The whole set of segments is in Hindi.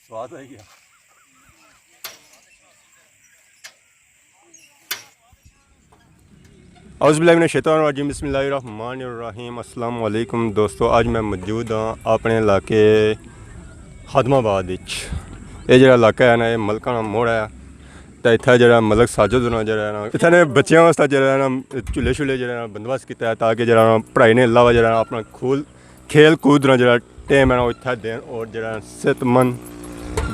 स्वाद है क्या। औज़ुबिल्लाहिमिनश्शैतानिर्रजीम बिस्मिल्लाहिर्रहमानिर्रहीम। अस्सलाम वालेकुम दोस्तों, आज मैं मौजूद हाँ अपने इलाके खादमाबाद विच। ये जो इलाका है ना, ये मलकाना मोड़ है। तो इतना जो मलक साजिद होना जो है ना, इतने बच्चों वास्ते जो है ना झूले झूले जो है बंदोबस्त किया है, ताकि जो पढ़ाई ने अलावा जो अपना खेल कूद जो टाइम है ना इतना देन, और जो सेहतमंद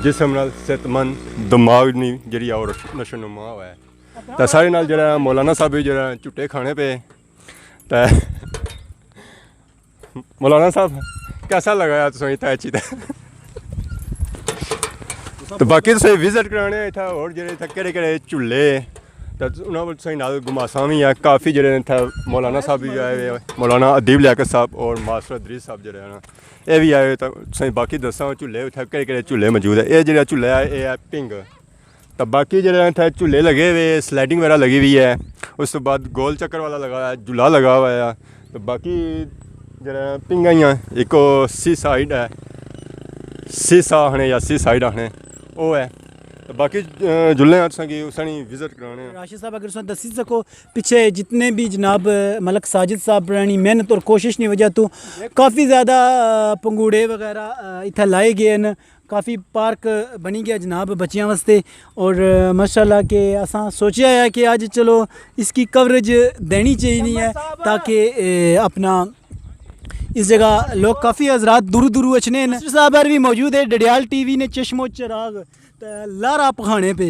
जिसम नाल सेहतमंद दिमाग जी और नशोनुमा हुआ है। तो सारे नाल जो मौलाना साहब भी जो झूटे खाने पे। तो मौलाना साहब कैसा लगा तुम इतना अच्छी तो बाकी तुम विजिट कराने इतना, और जो केड़े झूले तो उन्होंने घुमासा भी है काफ़ी जो मौलाना साहब भी आए हुए, मौलाना अदीब लियाकत साहब और मास्टर अदरीस साहब जो है ना ये भी आए। तो बाकी दसा झूले इतने केड़े झूले मौजूद है। ये जो झूला है ये है पिंग। तो बाकी जो इतने झूले लगे हुए, स्लाइडिंग वगैरह लगी हुई है। उस तो बाद गोल चक्कर वाला लगा है, झूला लगा हुआ है। तो बाकी जो पिंगा ही एक सी साइड है, सी सा आखने या सी साइड आखने वो है। तो बाकी झूले उसकी विजिट कराने। राशिद साहब अगर तुम दसी सको पिछे जितने भी जनाब मलक साजिद साहब अपनी मेहनत और कोशिश की वजह तो काफ़ी ज़्यादा पंगूड़े वगैरह इतना लाए गए हैं, काफ़ी पार्क बनी गया जनाब बच्चियों वास्ते। और माशाल्लाह के असा सोचा है कि आज चलो इसकी कवरेज देनी चाहिए ताकि अपना इस जगह लोग काफ़ी हजरात दूर दूर अचने हैं। साहब भी मौजूद है, डडियाल टीवी ने चश्मो चिराग लारा पखाने पे।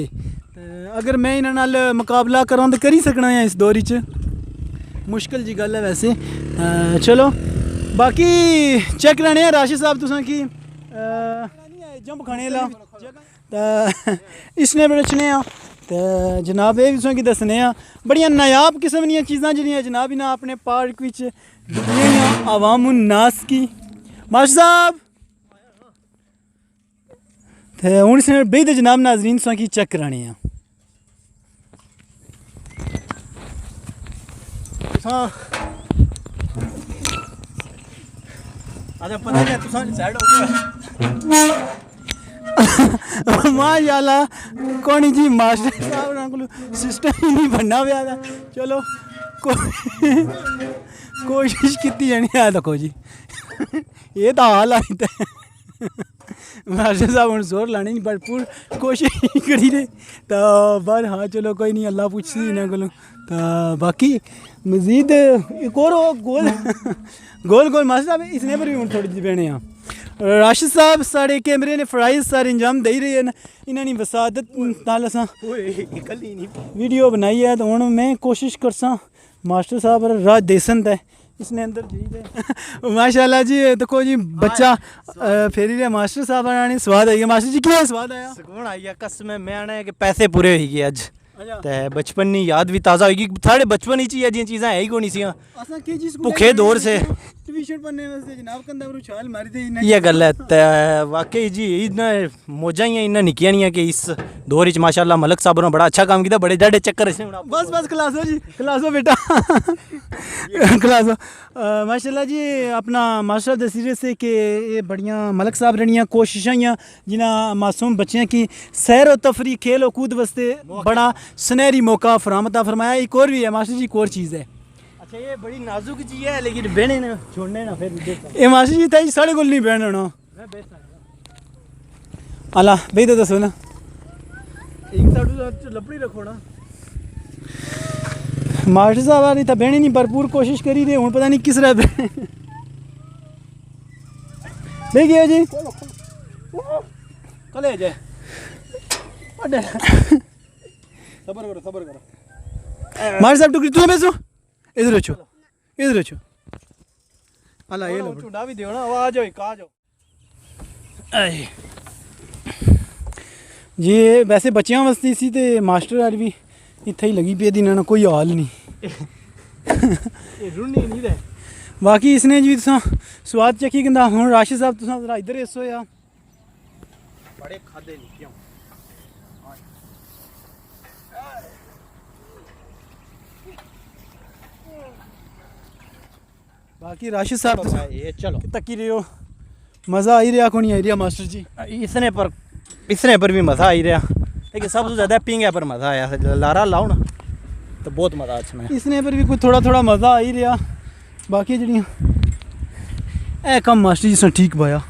अगर मैं इन्हां नाल मुकाबला करां तो करी सकना है इस दौर च, मुश्किल जी गल है वैसे। चलो बाकी चेक करने हैं राशिद साहब तुसां की जंप खाने ला तो इसने बचने तो जनाब ये भी तुसें दसने बड़ियां नायाब किस्म दियां चीज़ां जिहड़ियां जनाब इन्हां अपने पार्क विच अवामुन नास की। मास्टर साहब तो हूँ इसने बेद जनाब नाजरीन तुसां की चेक कराने हैं। पता नहीं तुसां डिसाइड हो गया माशाल्लाह कौन जी मास्टर साहब को सिस्टम ही नहीं बनना पाया। चलो कोशिश की जानी है। देखो जी ये तो हाल आई तो मास्टर साहब हम जोर लाने नहीं भरपूर कोशिश करी रहे तो पर हाँ चलो कोई नहीं, अल्लाह पूछती इन्होंने को। तो बाकी मजीद एक और गोल गोल गोल मास्टर साहब इसने पर भी हम थोड़ी जी बहने हैं। राशिद साहब साढ़े कैमरे ने फराइज सारे इंजाम दे रहे हैं, इन्होंने वसादत नाल असां वीडियो बनाई है। तो हूँ मैं कोशिश करसा मास्टर साहब राज देसन है इसने अंदर जी माशाल्लाह जी। देखो जी बच्चा फेरी रहे मास्टर साहब आने स्वाद आई गया। मास्टर जी क्या स्वाद आया? सुकून आई गया कसम है। मैं आना है कि पैसे पूरे हो गए अज तो बचपन की याद भी ताज़ा होगी। साढ़े बचपन ही है जी चीज़ा है ही कोनी सी भुखे दौर से ट्यूशन पढ़ने वास्ते जनाब कंधा पर छाल मारी थी ये गल है। तो वाकई जी इन्ना मौजा ही इन्ना निक्कियां नहीं है कि इस दौर च माशाल्लाह मलक साहब ने बड़ा अच्छा काम किया, बड़े जाडे चक्कर इसने बस बस खलासो जी खलासो बेटा खलासो माशाल्लाह जी। अपना मास्टर दसी रहे से कि ये बड़ियाँ मलक साहब रनियाँ कोशिशां जिन्हें मासूम बच्चियाँ की सैर व तफरी खेल व कूद वास्ते बड़ा सुनहरी मौका फरामता फरमाया। एक और भी है मास्टर जी, एक और चीज़ है। अच्छा ये बड़ी नाजुक चीज़ है लेकिन बहने ना छोड़ने ना फिर ये मास्टर जी था साढ़े को नहीं बहन होना अल्लाह भाई तो दसो ना एक लपड़ी रखो ना। मास्टर साहब आ रही था बहने नहीं भरपूर कोशिश करी रहे हूँ पता नहीं किस रहा देख गया जी कल जाए सबर करो मास्टर साहब टुकड़ी तुम्हें बेचो इधर अच्छो इधर अच्छो अल्लाह ये लो चुड़ा भी दियो ना आ जाओ आ जाओ जी। वैसे बच्चियां वास्ते सी ते मास्टर यार भी इत्थे ही लगी पे दिन कोई हाल नहीं रुनी नहीं रहे। बाकी इसने जी तुसा स्वाद चखी कहंदा हुन राशिद साहब तुसा जरा इधर एसो या बड़े खादे नहीं क्यों। बाकी राशिद साहब ये चलो तकी रहे हो मज़ा आई रहा को नहीं आई रहा मास्टर जी? इसने पर पिसने पर भी मज़ा आई रहा, लेकिन सबसे ज़्यादा पिंगे पर मज़ा आया। लारा लाओ ना तो बहुत मज़ा अच्छा। इसने पर भी कोई थोड़ा थोड़ा मज़ा आ ही रहा। बाकी जड़ियाँ ए कम मास्टर जी ठीक पाया।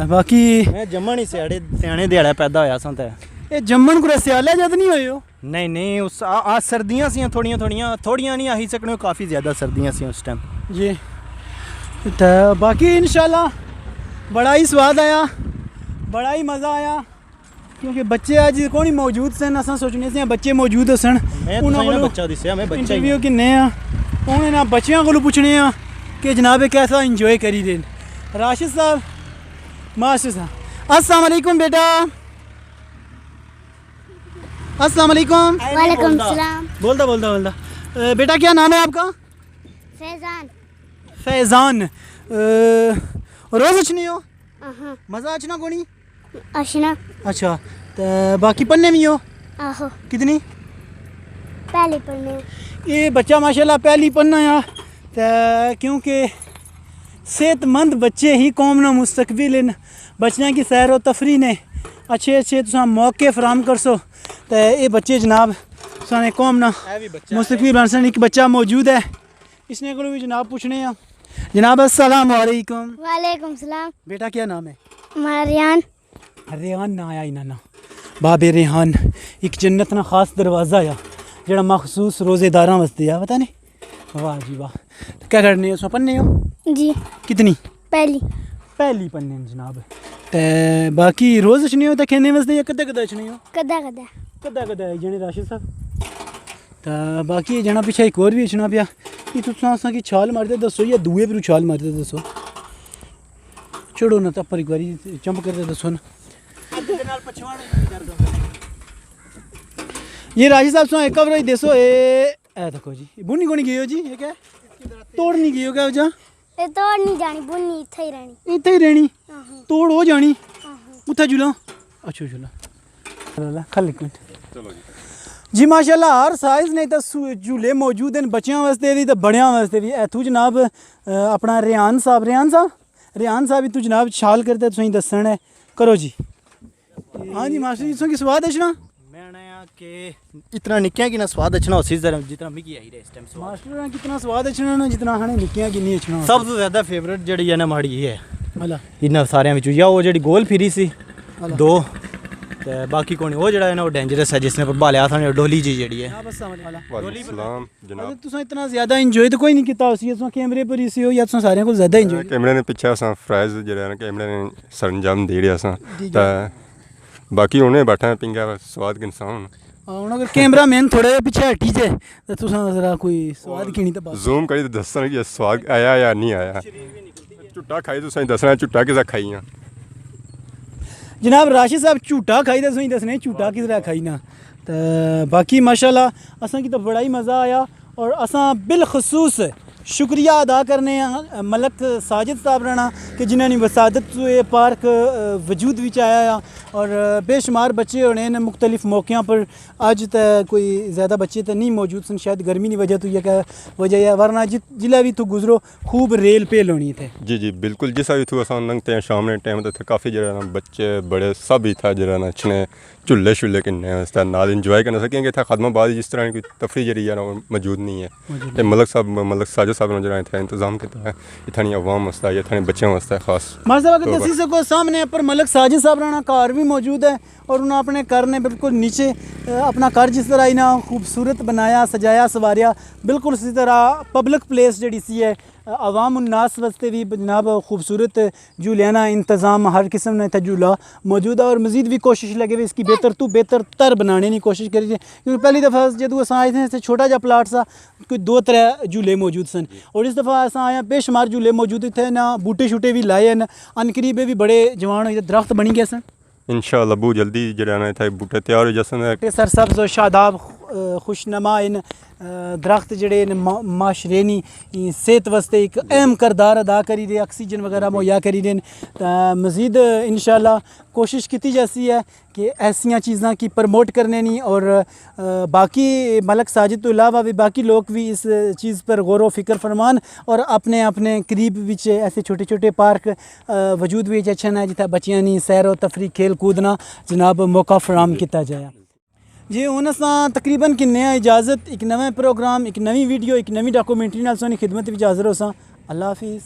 बाकी मैं जम्मन ही स्याने दिहाड़े पैदा होया सा। ये जम्मन को स्याले जद नहीं होए हो? नहीं उस आज सर्दियाँ सी थोड़ियाँ नहीं आई सकने, काफ़ी ज़्यादा सर्दियाँ सी उस टाइम जी। तो बाकी इंशाल्लाह बड़ा ही स्वाद आया, बड़ा ही मज़ा आया, क्योंकि बच्चे अज कौन ही मौजूद सन। अस सोचने से बच्चे मौजूद सन, बच्चा दिसया मैं बच्चा इंटरव्यू किन्ने आ उन्हें ना बच्चों को पुछने आ कि जनाब कैसा इंजॉय करी दे। राशिद साहब, मास्टर साहब, अस्सलाम वालेकुम बेटा। अस्सलाम वालेकुम। वालेकुम सलाम। बोलता बेटा क्या नाम है आपका? फैजान। फैजान। रोज़ अचनी हो? आहो। मज़ा अचना कोनी? अशना। अच्छा, तो बाकी पढ़ने में हो? आहो। कितनी? पहले पढ़ने। ये बच्चा माशाल्लाह पहली पढ़ना है, तो क्योंकि सेहतमंद बच्चे ही कौम ना मुस्तकबिल इन। बच्चों की सैर व तफरी ने अच्छे तुसा मौके फराम कर सो, तो ये बच्चे जनाब साने कौम ना मुस्तकबिल बन सन। एक बच्चा मौजूद है, इसने को भी जनाब पूछने हैं। जनाब अस्सलाम वालेकुम। वालेकुम सलाम। बेटा क्या नाम है? मरियान। रेहान ना आया इन्ना ना बाबे रेहान एक जन्नत ना खास दरवाज़ा आ जड़ा मखसूस रोज़ेदारा वास्ते आ, पता नहीं। वाह जी वाह। तो क्या करने हो उसमें पढ़ने हो? जी। कितनी? पहली पढ़ने जनाब। ते बाकी रोज़ अचने हो तो खेलने वास्ते या कदा अचने हो? कदा जने राशिद साहब। तो बाकी जना पिछे एक और भी अचना पिया कि तुस असा की छाल मारते दसो या दूए पर छाल मारते दसो। छोड़ो ना तो पर एक बारी चंप करते दसो ना। ये राशिद साहब सुना एक बार दसो। ए देखो जी बुनी कोनी गई हो जी? ये क्या तोड़ नहीं गई हो क्या वजह? ए तोड़ नहीं जानी, बुनी इत्थे ही रहनी। इत्थे ही रहनी? आहो। तोड़ हो जानी? आहो। उत्थे झूला? अच्छा झूला खल एक मिनट। चलो जी माशाल्लाह हर साइज़ ने तो झूले मौजूद हैं, बच्चों वास्ते भी तो बड़ियां वास्ते भी। इत्थू जनाब अपना रेहान साहब इत्थू जनाब छाल करते तुसें दस्सण है। करो जी। हाँ जी मास्टर जी की स्वाद अचना? मैं आना कि इतना निक्किया कि ना स्वाद अचना उसी तरह जितना मिगी आई रहा इस टाइम स्वाद। मास्टर कितना स्वाद अचना ना जितना हने निक्कियां की नहीं अचना। सबसे ज़्यादा फेवरेट जड़ी है ना माड़ी ये है भला इन्ना सारे विचों, या वो जड़ी गोल फिरी सी दो, ते बाकी कोनी वो जड़ा है ना वो डेंजरस है जिसने भालिया था डोली जी जड़ी है। वालेकुम सलाम जनाब। तुसें इतना ज़्यादा इंजॉय तो कोई नहीं किया उसी कैमरे पर इसी हो या तुसें सारें को ज़्यादा इंजॉय? कैमरे ने पिच्छे असां फ्राइज जेह्ड़ा ना कैमरे ने सरंजाम दे रहे असां, ते बाकी उ'नें बैठा पिंगा स्वाद किन्सान। हूँ अगर कैमरा मैन थोड़ा पिछे हटी जाए तो तुसां जरा कोई स्वाद की नहीं तो बस जूम करी तो दस्सण कि स्वाद आया या नहीं आया। झुट्टा खाई तुसें दस्सना झुट्टा किसा खाई आ। जनाब राशिद साहब झूठा खाई तो दसने झूठा किस तरह खाई ना। तो बाकी माशाल्लाह असां की तो बड़ा ही मज़ा आया, और असां बिलखसूस शुक्रिया अदा करने मलक साजिद साहब रहना कि जिन्होंने वसादत ये पार्क वजूद विच आया, और बेशुमार बच्चे होने न मुख्तलिफ मौक़ों पर। अज तो कोई ज़्यादा बच्चे तो नहीं मौजूद सन, शायद गर्मी की वजह तो यह क्या वजह है, वरना जिला भी तू गुजरो खूब रेल पेल होनी थे। जी बिल्कुल जिस भी इतों असां लंघते हैं शाम ने टाइम तो काफ़ी जरा ना बच्चे बड़े सब ही था जरा ना अच्छे झुल्ले शुल्ले किन्ने उसका नाल इंजॉय करना सकेंगे। इतना खदमाबाद जिस तरह की तफरी जरी है ना वो मौजूद नहीं है। तो मलक साजिद साहब ने जरा इतना इंतजाम किया है इतनी अवाम वास्ते या इतने बच्चों वास्ते खास। मार साहब अगर दसी सको सामने पर मलक साजिद साहब रहना कार भी मौजूद है, और उन्होंने अपने घर ने बिल्कुल नीचे अपना घर जिस तरह इन्हें खूबसूरत बनाया सजाया सवारिया, बिल्कुल इसी तरह पब्लिक प्लेस जड़ी सी है अवाम उन्नास वास्ते भी जनाब खूबसूरत झूलियाना इंतज़ाम हर किस्म ने इतना झूला मौजूद है, और मज़ीद भी कोशिश लगे हुए इसकी बेहतर तर बनाने की कोशिश करी। क्योंकि पहली दफ़ा जदों अस आए थे इतने छोटा जहा प्लाट सा कोई 2-3 झूले मौजूद सन, और इस दफ़ा अस आए बेशुमार झूले मौजूद इतने ना बूटे शूटे भी लाए हैं, अनकरीबे भी बड़े जवान हो दरख्त बनी गए सन। इंशाअल्लाह बहुत जल्दी जरा ना इतना बूटे तैयार हो जैसे सरसब्ज़ और शादाब खुशनमा इन दरख्त जड़े माशरे नी सेहत वास्ते एक अहम करदार अदा करी दे, ऑक्सीजन वगैरह मुहैया करी देन। मज़ीद इंशाल्लाह कोशिश की जैसी है कि ऐसियां चीज़ां की प्रमोट करने नी, और बाकी मलक साजिद तो इलावा भी बाकी लोग भी इस चीज़ पर गौर व फिक्र फरमान और अपने अपने करीब विच ऐसे छोटे छोटे पार्क वजूद भी अच्छे हैं जिथे बच्चियां नी सैर व तफरी खेल कूदना जनाब मौका फराम किया जाए जी। हुण असां तकरीबन किन्ने इजाज़त एक नवे प्रोग्राम, एक नवी वीडियो, एक नवी डॉक्यूमेंट्री नाल सोनी खिदमत विच हाज़र होसां। अल्लाह हाफिज़।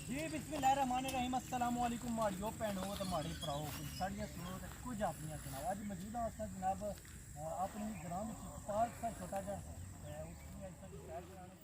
जी बिस्मिल्लाहिर्रहमानिर्रहीम। अस्सलामु अलैकुम माड़ियो भैनों ते माड़े भराओ, साड़ियां सुनो ते कुछ अपनियां सुनाओ। अज मौजूद हां अस जनाब अपनी ग्रां विच पार्क सा छोटा जिहा, ते उत्थे अज सैर कराने